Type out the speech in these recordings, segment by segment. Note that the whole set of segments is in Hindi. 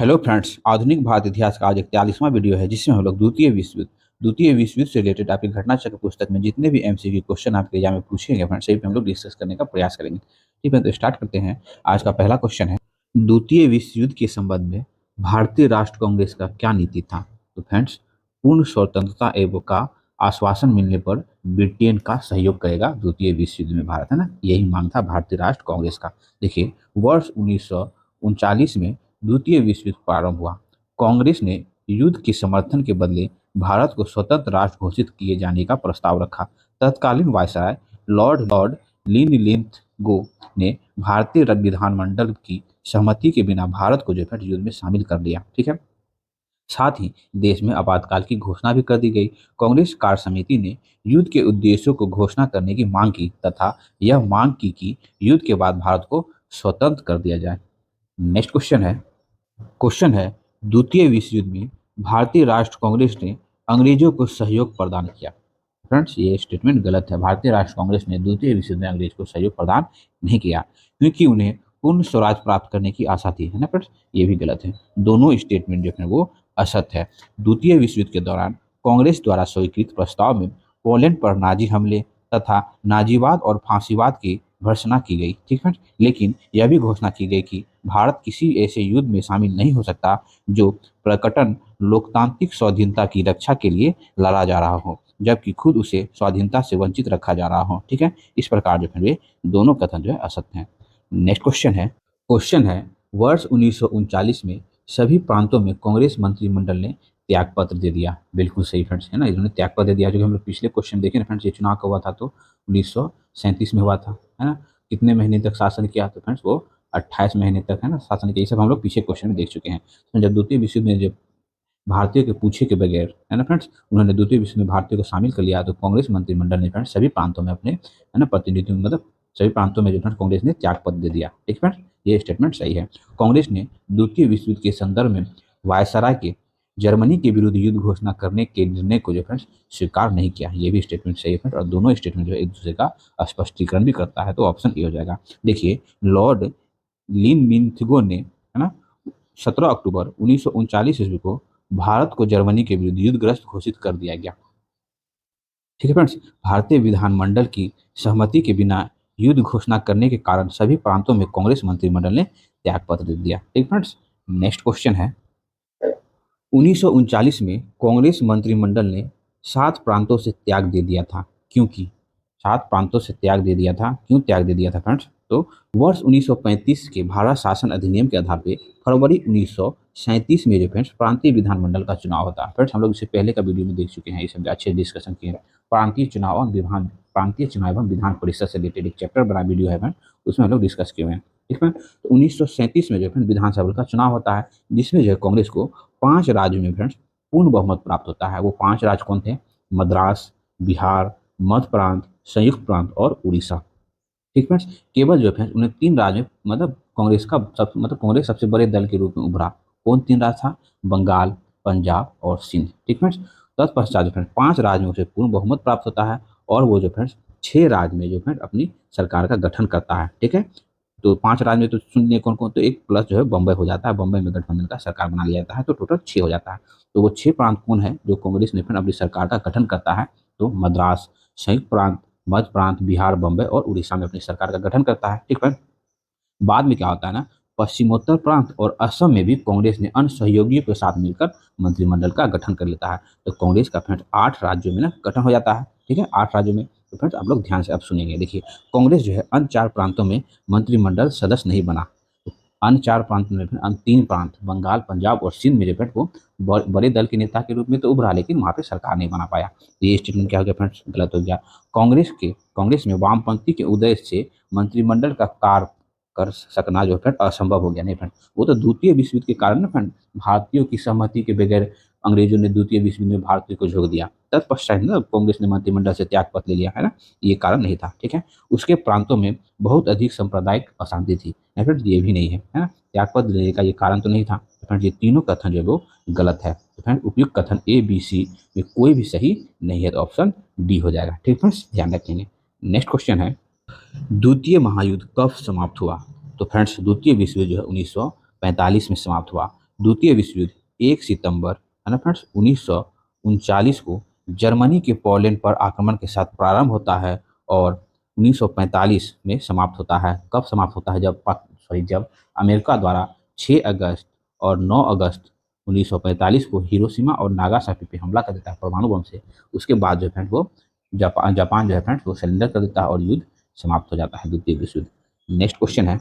हेलो फ्रेंड्स, आधुनिक भारत इतिहास का आज 41वां वीडियो है जिसमें हम लोग द्वितीय विश्व युद्ध से रिलेटेड आपकी घटना चक्र पुस्तक में जितने भी एमसीक्यू क्वेश्चन आपके एग्जाम में पूछेंगे फ्रेंड्स सही पे हम लोग डिस्कस करने का प्रयास करेंगे। ठीक है, तो स्टार्ट करते हैं। आज का पहला क्वेश्चन है, द्वितीय विश्व युद्ध के संबंध में भारतीय राष्ट्र कांग्रेस का क्या नीति था? तो फ्रेंड्स, पूर्ण स्वतंत्रता एवं का आश्वासन मिलने पर ब्रिटेन का सहयोग करेगा द्वितीय विश्व युद्ध में भारत, है ना। यही मांग था भारतीय राष्ट्र कांग्रेस का। देखिए, वर्ष 1939 में द्वितीय विश्व युद्ध प्रारंभ हुआ। कांग्रेस ने युद्ध के समर्थन के बदले भारत को स्वतंत्र राष्ट्र घोषित किए जाने का प्रस्ताव रखा। तत्कालीन वायसराय लॉर्ड लॉर्ड लिनलिथगो ने भारतीय विधानमंडल की सहमति के बिना भारत को जो है युद्ध में शामिल कर लिया। ठीक है, साथ ही देश में आपातकाल की घोषणा भी कर दी गई। कांग्रेस कार्य समिति ने युद्ध के उद्देश्यों को घोषणा करने की मांग की तथा यह मांग की कि युद्ध के बाद भारत को स्वतंत्र कर दिया जाए। नेक्स्ट क्वेश्चन है, द्वितीय विश्व युद्ध में भारतीय राष्ट्र कांग्रेस ने अंग्रेजों को सहयोग प्रदान किया। फ्रेंड्स, ये स्टेटमेंट गलत है। भारतीय राष्ट्र कांग्रेस ने द्वितीय विश्व युद्ध में अंग्रेज को सहयोग प्रदान नहीं किया क्योंकि उन्हें पूर्ण स्वराज प्राप्त करने की आशा थी, है ना फ्रेंड्स। ये भी गलत है। दोनों स्टेटमेंट जो है वो असत्य है। द्वितीय विश्व युद्ध के दौरान कांग्रेस द्वारा स्वीकृत प्रस्ताव में पोलैंड पर नाजी हमले तथा नाजीवाद और फांसीवाद की भर्त्सना की गई। ठीक है, लेकिन यह भी घोषणा की गई कि भारत किसी ऐसे युद्ध में शामिल नहीं हो सकता जो प्रकटन लोकतांत्रिक स्वाधीनता की रक्षा के लिए लड़ा जा रहा हो जबकि खुद उसे स्वाधीनता से वंचित रखा जा रहा हो। ठीक है, इस प्रकार जो है वे दोनों कथन जो है असत्य हैं। नेक्स्ट क्वेश्चन है, वर्ष 1939 में सभी प्रांतों में कांग्रेस मंत्रिमंडल ने त्यागपत्र दे दिया। बिल्कुल सही फ्रेंड्स, है ना। इन्होंने त्यागपत्र दे दिया। जो कि हम लोग पिछले क्वेश्चन देखे ना फ्रेंड्स, ये चुनाव कब हुआ था? तो 1937 में हुआ था, है ना। कितने महीने तक शासन किया? तो फ्रेंड्स वो 28 महीने तक, है ना, शासन किया। ये सब हम लोग पीछे क्वेश्चन में देख चुके हैं। तो जब द्वितीय विश्व युद्ध में जब भारतीयों के पूछे के बगैर, है ना फ्रेंड्स, उन्होंने द्वितीय विश्व में भारतीयों को शामिल कर लिया तो कांग्रेस मंत्रिमंडल ने फ्रेंड्स सभी प्रांतों में अपने, है ना, प्रतिनिधियों, मतलब सभी प्रांतों में जो फ्रेंड्स कांग्रेस ने त्यागपत्र दे दिया। ठीक फ्रेंड्स, ये स्टेटमेंट सही है। कांग्रेस ने द्वितीय विश्व युद्ध के संदर्भ में वायसराय के जर्मनी के विरुद्ध युद्ध घोषणा करने के निर्णय को जो फ्रेंड्स स्वीकार नहीं किया। ये भी स्टेटमेंट सही है फ्रेंड्स, और दोनों स्टेटमेंट जो है एक दूसरे का स्पष्टीकरण भी करता है। तो ऑप्शन ए हो जाएगा। देखिए, लॉर्ड लिनमिंथगो ने, है ना, 17 अक्टूबर 1939 ईस्वी को भारत को जर्मनी के विरुद्ध युद्धग्रस्त घोषित कर दिया गया। ठीक है फ्रेंड्स, भारतीय विधानमंडल की सहमति के बिना युद्ध घोषणा करने के कारण सभी प्रांतों में कांग्रेस मंत्रिमंडल ने त्यागपत्र दे दिया। ठीक फ्रेंड्स, नेक्स्ट क्वेश्चन है, 1939 में कांग्रेस मंत्रिमंडल ने 7 प्रांतों से त्याग दे दिया था। क्योंकि 7 प्रांतों से त्याग दे दिया था, क्यों त्याग दे दिया था फ्रेंड्स? तो वर्ष 1935 के भारत शासन अधिनियम के आधार पर फरवरी 1937 में जो फ्रेंड्स प्रांतीय विधानमंडल का चुनाव होता है। फ्रेंड्स, हम लोग इससे पहले का वीडियो में देख चुके हैं, इसे अच्छे डिस्कशन किए हैं। प्रांतीय चुनाव एवं विधान परिषद से रिलेटेड एक चैप्टर बना वीडियो है फ्रेंड, उसमें हम लोग डिस्कस किए हुए हैं। ठीक है, तो 1937 में जो है विधानसभा का चुनाव होता है जिसमें जो है कांग्रेस को 5 राज्यों में फ्रेंड्स पूर्ण बहुमत प्राप्त होता है। वो 5 राज्य कौन थे? मद्रास, बिहार, मध्य प्रांत, संयुक्त प्रांत और उड़ीसा। ठीक फ्रेंड्स, केवल जो फ्रेंड्स उन्हें 3 राज्य में, मतलब कांग्रेस सबसे बड़े दल के रूप में उभरा। कौन 3 राज्य था? बंगाल, पंजाब और सिंध। ठीक फ्रेंड्स, तत्पश्चात जो फ्रेंड्स 5 राज्य में उसे पूर्ण बहुमत प्राप्त होता है और वो जो फ्रेंड्स 6 राज्य में जो फ्रेंड्स अपनी सरकार का गठन करता है। ठीक है, तो 5 राज्य में तो सुन लिए कौन कौन, तो एक प्लस जो है बम्बई हो जाता है। बम्बई में गठबंधन का सरकार बना लिया जाता है, तो टोटल 6 हो जाता है। तो वो 6 प्रांत कौन है जो कांग्रेस ने फिर अपनी सरकार का गठन करता है? तो मद्रास, संयुक्त प्रांत, मध्य प्रांत, बिहार, बम्बई और उड़ीसा में अपनी सरकार का गठन करता है। ठीक है, बाद में क्या होता है ना, पश्चिमोत्तर प्रांत और असम में भी कांग्रेस ने अन्य सहयोगियों के साथ मिलकर मंत्रिमंडल का गठन कर लेता है। तो कांग्रेस का फ्रेंड्स 8 राज्यों में ना गठन हो जाता है। ठीक है, 8 राज्यों में। तो फ्रेंड्स आप लोग ध्यान से अब सुनेंगे। देखिए, कांग्रेस जो है अन्य 4 प्रांतों में मंत्रिमंडल सदस्य नहीं बना। तो अन्य 4 प्रांत में अन्य 3 प्रांत बंगाल, पंजाब और सिंध में जो है वो बड़े दल के नेता के रूप में तो उभरा, लेकिन वहाँ पे सरकार नहीं बना पाया। तो ये स्टेटमेंट क्या हो गया फ्रेंड्स? गलत हो गया। कांग्रेस में वामपंथी के उदय से मंत्रिमंडल का कार्य कर सकना जो फ्रेंड असंभव हो गया। नहीं फ्रेंड, वो तो द्वितीय विश्व युद्ध के कारण ना फ्रेंड, भारतीयों की सहमति के बगैर अंग्रेजों ने द्वितीय विश्व युद्ध में भारतीयों को झोंक दिया। तत्पश्चात ना कांग्रेस ने मंत्रिमंडल से त्यागपत्र ले लिया, है ना। ये कारण नहीं था। ठीक है, उसके प्रांतों में बहुत अधिक सांप्रदायिक अशांति थी। फ्रेंड्स, ये भी नहीं है ना, त्यागपत्र लेने का ये कारण तो नहीं था। फ्रेंड्स, ये तीनों कथन जो है वो गलत है। तो फ्रेंड, उपयुक्त कथन ए, बी, सी में कोई भी सही नहीं है, तो ऑप्शन डी हो जाएगा। ठीक फ्रेंड्स, ध्यान रखेंगे। नेक्स्ट क्वेश्चन है, द्वितीय महायुद्ध कब समाप्त हुआ? तो फ्रेंड्स, द्वितीय विश्व युद्ध जो है 1945 में समाप्त हुआ। द्वितीय विश्व युद्ध 1 सितंबर है ना फ्रेंड्स 1939 को जर्मनी के पोलैंड पर आक्रमण के साथ प्रारंभ होता है और 1945 में समाप्त होता है। कब समाप्त होता है? जब अमेरिका द्वारा 6 अगस्त और 9 अगस्त 1945 को हिरोशिमा और नागासाकी पे हमला कर देता है परमाणु बम से। उसके बाद जो है फ्रेंड्स वो जापान जो है फ्रेंड्स वो सरेंडर कर देता है और युद्ध समाप्त हो जाता है, द्वितीय विश्व युद्ध। नेक्स्ट क्वेश्चन है,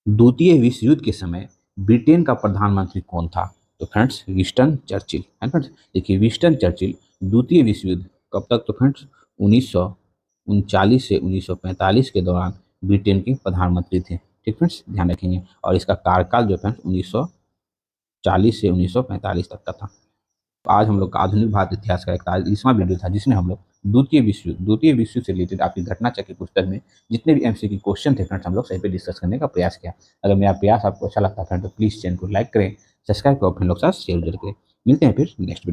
द्वितीय विश्व युद्ध के समय ब्रिटेन का प्रधानमंत्री कौन था? तो फ्रेंड्स विंस्टन चर्चिल है फ्रेंड्स। देखिए विंस्टन चर्चिल द्वितीय विश्व युद्ध कब तक? तो फ्रेंड्स 1939 से 1945 के दौरान ब्रिटेन के प्रधानमंत्री थे। ठीक फ्रेंड्स, ध्यान रखेंगे। और इसका कार्यकाल जो फ्रेंड्स 1940 से 1945 तक का था। आज हम लोग का आधुनिक भारत इतिहास का 41वां वीडियो था, जिसमें हम लोग द्वितीय विश्व युद्ध से रिलेटेड आपकी घटना चक्र पुस्तक में जितने भी एमसीक्यू क्वेश्चन थे फ्रेंड्स हम लोग सही पे डिस्कस करने का प्रयास किया। अगर मेरा प्रयास आपको अच्छा लगता है फ्रेंड तो प्लीज़ चैनल को लाइक करें, सब्सक्राइब करें, अपने लोग साथ शेयर जरूर करें। मिलते हैं फिर नेक्स्ट वीडियो।